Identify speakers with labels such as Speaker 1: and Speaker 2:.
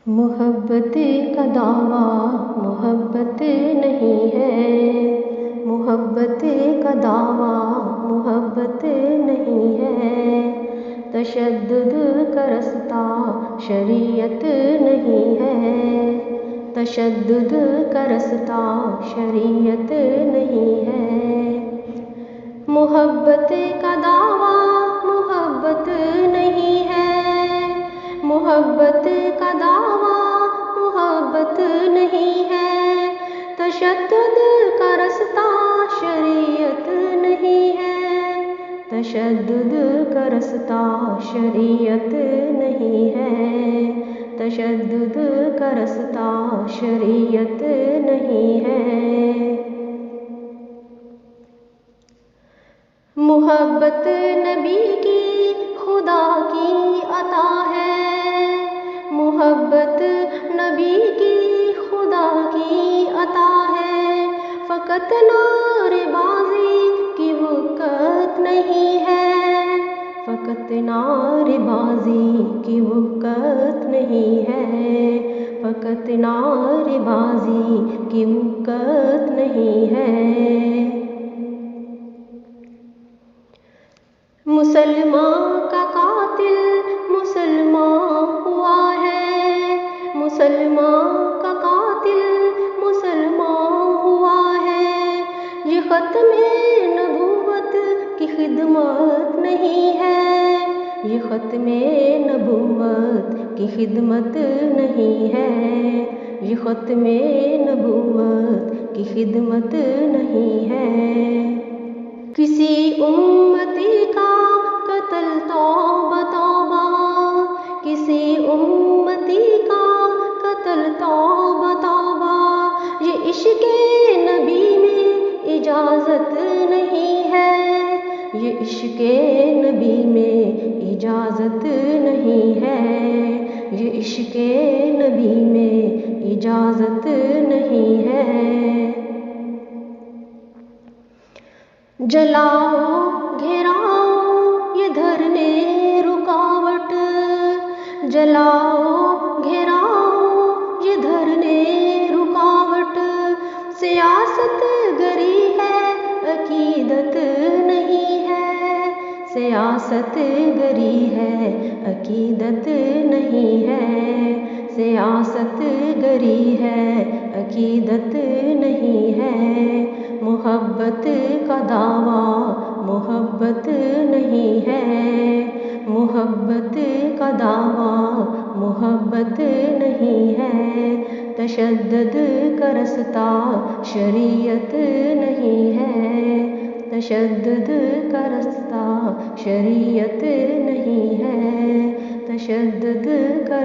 Speaker 1: محبت کا دعویٰ محبت نہیں ہے، محبت کا دعویٰ محبت نہیں ہے، تشدد کا رستہ شریعت نہیں ہے، تشدد کا رستہ شریعت نہیں ہے، محبت کا دعویٰ محبت نہیں ہے، محبت کا دعویٰ محبت نہیں ہے، تشدد کا رستہ شریعت نہیں ہے، تشدد کا رستہ شریعت نہیں ہے، تشدد کا رستہ شریعت نہیں ہے، محبت نبی کی خدا کی عطا ہے، محبت نبی کی خدا کی عطا ہے، فقط نعرے بازی کی وقت نہیں ہے، فقط نعرے بازی کی وقت نہیں ہے، فقط نعرے بازی کی وقت نہیں ہے، مسلمان کا قاتل مسلمان ہوا ہے، مسلمان کا قاتل مسلمان ہوا ہے، یہ ختم نبوت کی خدمت نہیں ہے، یہ ختم نبوت کی خدمت نہیں ہے، یہ ختم نبوت کی خدمت نہیں ہے، کسی امتی کا قتل توبہ توبہ، کسی امتی کا قتل توبہ توبہ، یہ عشق نبی میں اجازت نہیں ہے، یہ عشق نبی میں اجازت نہیں ہے، یہ عشق نبی میں اجازت نہیں ہے، جلاؤ گھراؤ یہ دھرنے رکاوٹ، جلاؤ گھراؤ یہ دھرنے رکاوٹ، سیاست گری ہے عقیدت نہیں ہے، سیاست گری ہے عقیدت نہیں ہے، سیاست گری ہے عقیدت نہیں ہے، محبت کا دعویٰ محبت نہیں ہے، محبت کا دعویٰ محبت نہیں ہے، تشدد کا رستہ شریعت نہیں ہے، تشدد کا رستہ شریعت نہیں ہے، تشدد کا